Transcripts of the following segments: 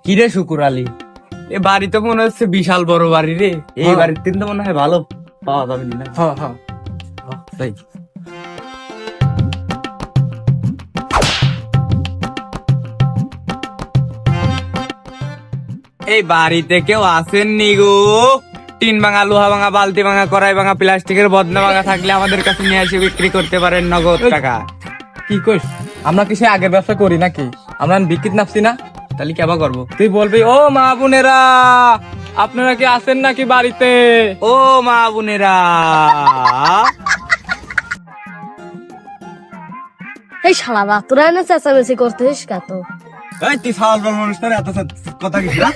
কিরে শুকুর আলী, এ বাড়ি তো মনে হচ্ছে বিশাল বড় বাড়ি রে। এই বাড়ির তিন তো মনে হয় ভালো পাওয়া যাবে না। হ্যাঁ হ্যাঁ তাই এই বাড়িতে কেউ আসেননি গো? টিন ভাঙা, লোহা ভাঙা, বালতি ভাঙা, কড়াই ভাঙা, প্লাস্টিকের বদনা ভাঙা থাকলে আমাদের কাছে নিয়ে এসে বিক্রি করতে পারেন নগদ টাকা। কি কইস? আমরা কি সে আগের ব্যবসা করি নাকি? আমরা বিক্রিত নাপছি না? তাহলে কেবা করবো? তুই বলবি ও মা বোনেরা আপনারা কি আছেন নাকি বাড়িতে? ও মা বোনেরা, এই শালা তোরা না চেঁচামেচি করতেছিস কত? এই তুই সাল মানুষ তোর এত কথা কিছু না।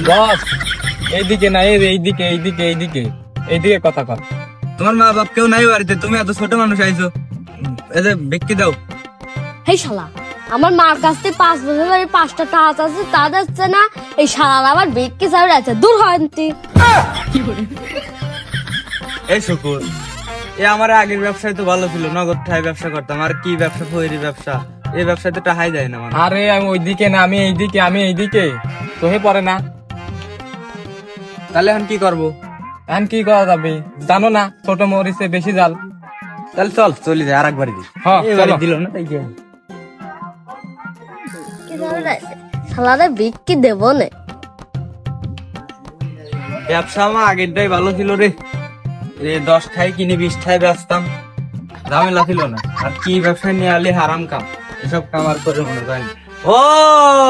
বস এইদিকে না, এইদিকে এইদিকে এইদিকে এইদিকে কথা কর। তোমার মা বাপ কেউ নাই বাড়িতে, তুমি এত ছোট মানুষ আইছো, এদের বিক্রি দাও। এই শালা আমার মার কাছ থেকে 5 বছর ধরে 5টা টাকা আছে তা যাচ্ছে না, এই শালা আবার বিক্রি চাই আছে, দূর হয়নি। এই শুকুর, এ আমার আগের ব্যবসায় তো ভালো ছিল, নগদ ঠাই ব্যবসা করতাম। আর কি ব্যবসা, ফয়েরি ব্যবসা, এই ব্যবসায় তো টাকাই দেয় না মানুষ। আরে আমি ওইদিকে না, আমি এইদিকে তোহে পড়ে না। তাহলে এখন কি করবো? এখন কি করা যাবে জানো না, ছোট মরিচে বেশি জাল। তাহলে চল চলে যায় আর একবারই দিই। হ্যাঁ, এবারে চলো। দিল না তাই কি? শালারে বিক্রি দেবো না। ব্যবসা আমার আগেরটাই ভালো ছিল রে। 10 ঠাই কিনে 20 ঠাই বেচতাম, ঝামেলা ছিল না। আর কি ব্যবসায় নিয়ে আলি হারাম কাম, এসব কাম আর করে মনে করেন। ও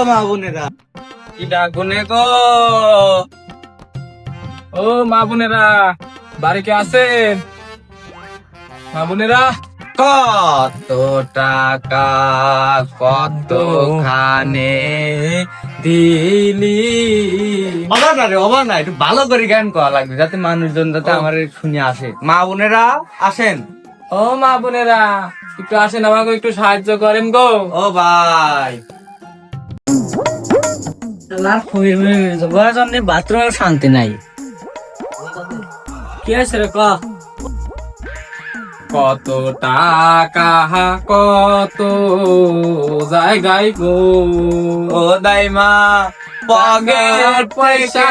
মা বোনেরা, কি ডাকুনে গো? ও মা বোনেরা বাড়ি কে আছেন? মা বোনেরা কত টাকা কতখানে দিলি? অবাক না রে, অবাক না, একটু ভালো করে গান করা লাগবে যাতে মানুষজন যাতে আমার শুনে আসে। মা বোনেরা আসেন। ও মা বোনেরা একটু আসেন, আমাকে একটু সাহায্য করেন গো। ও ভাই, বাথরুমের শান্তি নাই। কি আছে রে? কত টাকা কত জায়গায় গো, ও দাইমা পকেট পয়সা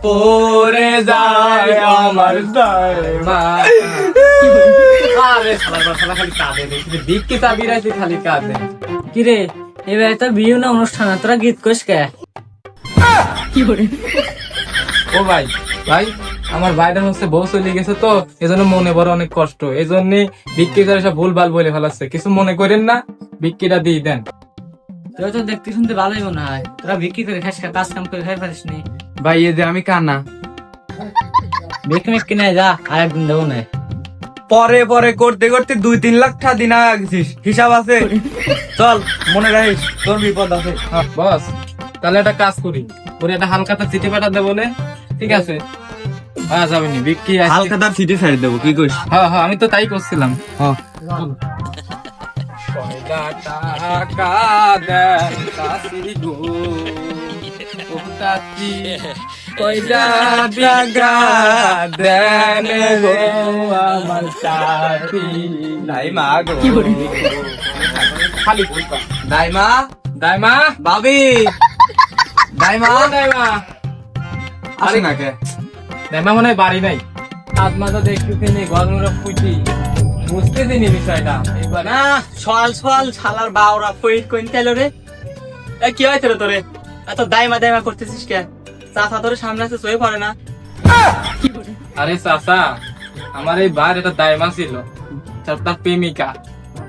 পরে যায় আমার দাইমা। আরে শালা খালি কাঁদে দেখি, বিক্রি চাবি রাখি খালি কাঁদে। কিরে এবার তো বিয়ে না অনুষ্ঠান, তোরা গীত কইস কে? ও ভাই ভাই, আমার ভাইটা হচ্ছে বউ চলে গেছে তো, এজন্য মনে বড় অনেক কষ্ট, এই জন্য বিক্রি করে সব ভুলভাল বলে ফেলাচ্ছে। কিছু মনে করেন না, বিক্রিটা দিয়ে দেন। তুই তো দেখতে শুনতে ভালোই মনে হয়, তোরা বিক্রি করে খাস, কাজ কাম করে খাই পারিস নি। ভাই এ যে আমি কানা, বিক্রি মিক্রি নাই, যা আর একদিন দেবো না। পরে পরে করতে করতে 2-3 লাখ টাকা দিন গেছিস, হিসাব আছে। চল মনে রাখিস, তোর বিপদ আছে। বস তাহলে একটা কাজ করি, ওর একটা হালকাতা চিঠি পাঠা দেবো না? ঠিক আছে, যাবে নি বিক্রি আছে। হালকা তার সিটি সাইড দেবো, কি কইস? হ্যাঁ হ্যাঁ, আমি তো তাই করছিলাম। হ্যাঁ, কয়টা টাকা দেন চাচি গো, ও চাচি কয়টা টাকা দেন গো আমার চাচি। দাইমা গো, খালি বলবা দাইমা, দাইমা, ভাবি, দাইমা, ও দাইমা। আসে না কে? দাইমা মনে হয় বাড়ি নাই, আজ মাথা দেখতেছি নি, গরমের ফুটি বুঝতেছি নি বিষয়টা। এইবার না সল সল শালার বাউরা ফইট কইন তাইলো রে। এ কি হইছে রে তোরে? এত দাইমা দাইমা করতেছিস কে? চাচা তোর সামনে আছে, সই পড়ে না? আরে চাচা, আমার এই বার একটা দাইমা ছিল, তার প্রেমিকা,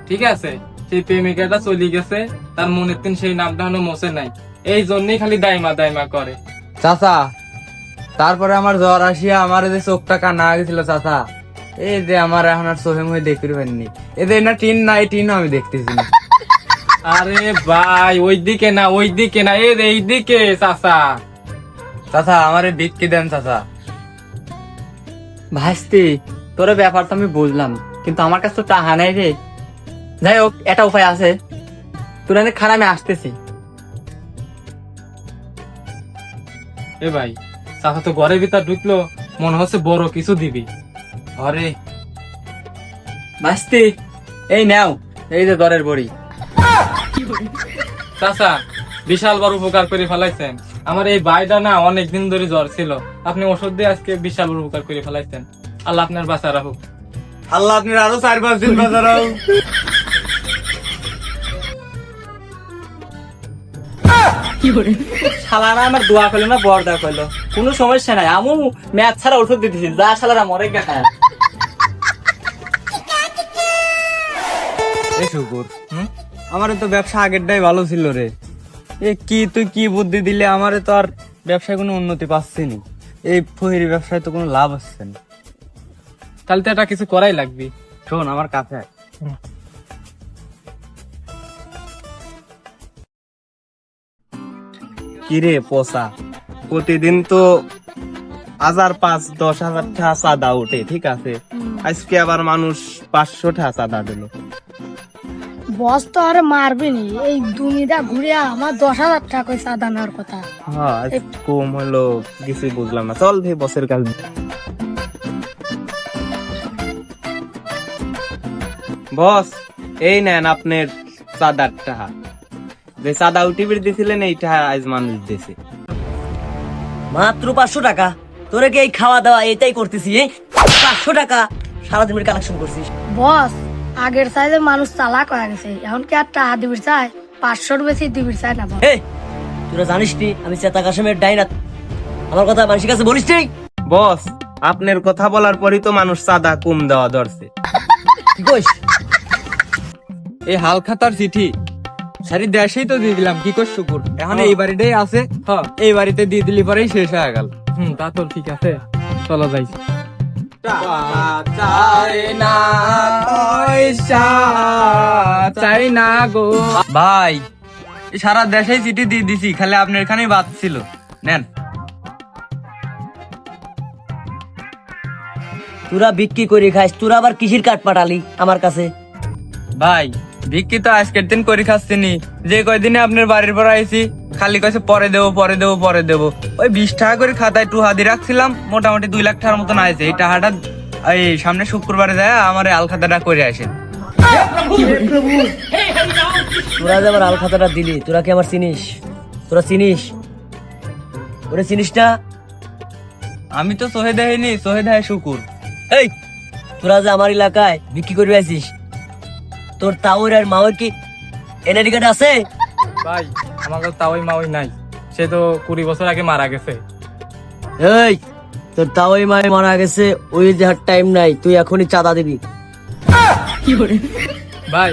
ঠিক আছে? সেই প্রেমিকাটা চলে গেছে, তার মনের দিন সেই নামটা হলো মোছে নাই, এই জন্যই খালি দাইমা দাইমা করে। চাচা, তারপরে আমার জ্বর আসিয়া আমার যে চোখটা কানা গেছিল চাচা, এই যে আমার এখন আর চোখে মুখে দেখতে পারিনি। এদের না টিন নাই, টিনও আমি দেখতেছি না। আরে ভাই ওইদিকে না, ওইদিকে না, এইদিকে চাচা। চাচা আমার বিক্রি দেন চাচা। ভাইস্তি তোর ব্যাপার তো আমি বুঝলাম, কিন্তু আমার কাছে তো টাকা নাই রে। যাই হোক, একটা উপায় আছে, তোর অনেক খারাপ, আমি আসতেছি। এ ভাই, চাচা তো ঘরের ভিতর ঢুকলো, মনে হচ্ছে বড় কিছু দিবি। আরে ভাইস্তি এই নাও, এই যে দরের বড়ি। চাচা বিশাল বড় উপকার করে ফেলাইছেন। আমার এই ভাইটা না অনেকদিন ধরে জ্বর ছিল, আপনি ওষুধ দিয়ে আজকে বিশাল বড় উপকার করে ফেলাইছেন। আল্লাহ আপনার বাঁচা রাখুক। আল্লাহ আপনার আরো 4-5 দিন বাঁচারাও। শালারা আমার দোয়া করলো না বরদা করলো, কোনো সমস্যা নাই, আমু ম্যাচ ছাড়া ওষুধ দিতেছি, যা শালারা মরে গেছে। এই শুকুর, আমার তো ব্যবসা আগেরটাই ভালো ছিল রে। তুই কি বুদ্ধি দিলে, আমারে তো আর ব্যবসায় কোনো উন্নতি পাচ্ছি না। এই ফহিরি ব্যবসায় তো কোনো লাভ হচ্ছে না। তাহলে তো এটা কিছু করাই লাগবে। শোন আমার কাছে আয়। কিরে পোষা, প্রতিদিন তো 1000-5-10,000 টাকা চাঁদা উঠে, ঠিক আছে, আজকে আবার মানুষ 500 টাকা চাঁদা দিল। বস তো আর মারবে নি, এই দুনিটা ঘুরে আমার 10,000 টাকা করে চাঁদা নেওয়ার কথা। হ্যাঁ আজ কম হলো, কিছুই বুঝলাম না। চল ভাই বসের কাছে। বস, এই নেন আপনার চাঁদার টাকা। যে চাঁদা উঠিবির দিছিলেন এইটা আজ মানুষ দিছে। মাত্র 500 টাকা? তোরে কি এই খাওয়া দাওয়া এটাই করতেছি? 500 টাকা সারাদিনের কালেকশন করছিস? বস, আগের চাইলে মানুষ চালাক হয়ে গেছে, এখন কি আর টাকা দিবির চাই? 500 বেশি দিবির চাই না বস। এই তোরা জানিস নি আমি চেতা কাশেমের ডাইনাত? আমার কথা মানুষের কাছে বলিস নি? বস, আপনার কথা বলার পরই তো মানুষ চাঁদা কম দেওয়া ধরছে। কি কইস? এই হাল খাতার চিঠি সারি দেশেই তো দিয়ে দিলাম, কি কর শুকুর, এখন এই বাড়িটাই আছে। হ্যাঁ, এই বাড়িতে দিয়ে দিলি পরেই শেষ হয়ে গেল। তা তো ঠিক আছে, চলো যাই। চাই না গো ভাই, এই সারা দেশেই চিঠি দিয়ে দিছি, খালি আপনার এখানেই বাদ ছিল, নেন। তোরা বিক্রি করে খাইস, তোরা আবার কিসির কাঠ পাঠালি আমার কাছে? ভাই, বিক্রি তো আজকের দিন করে খাচ্ছিনি, যে কয়দিনে আপনার বাড়ির পর আইছি খালি কাছে পরে দেবো পরে দেবো পরে দেবো। ওই 20 টাকা করে খাতায় টুহাদি রাখছিলাম, মোটামুটি 2 লাখ টাকার মতন আছে। এই টাকাটা এই সামনে শুক্রবারে যায় আমার আল খাতাটা করে আসেন। তোরা যে আমার আল খাতাটা দিলি, তোরা কি আমার চিনিস? তোরা চিনিস? ওরে চিনিস না? আমি তো সোহে দেয়নি, সোহে দেয় শুকুর। এই তোরা যে আমার এলাকায় বিক্রি করে আসিস, তোর তাওর আর মাওর কি এনআইডি কার্ড আছে? ভাই, আমার কাছে তাওই মাওই নাই, সে তো 20 বছর আগে মারা গেছে। এই তোর তাওই মায় মারা গেছে, ওই দেহার টাইম নাই, তুই এখনই চাঁদা দিবি। ভাই,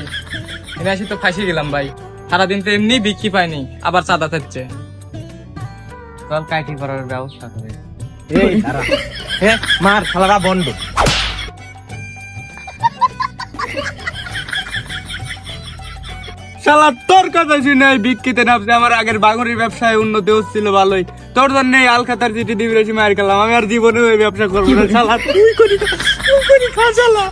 এনে আসি তো ফাঁসি গেলাম ভাই, সারাদিন তো এমনি বিক্রি পাইনি, আবার চাঁদা থাকছে। চল কাইটি করার ব্যবস্থা করে। এই দাঁড়া, মার খেলাটা বন্ধ। শালা তোর কথা শুনে বিক্রিতে নামছে, আমার আগের বাগুড়ির ব্যবসায় উন্নতি হচ্ছিল ভালোই, তোর জন্য এই আলখাতার চিঠি দিবি মার খেলাম। আমি আর জীবনে ওই ব্যবসা করবো না। শালা তুই করি খা শালা।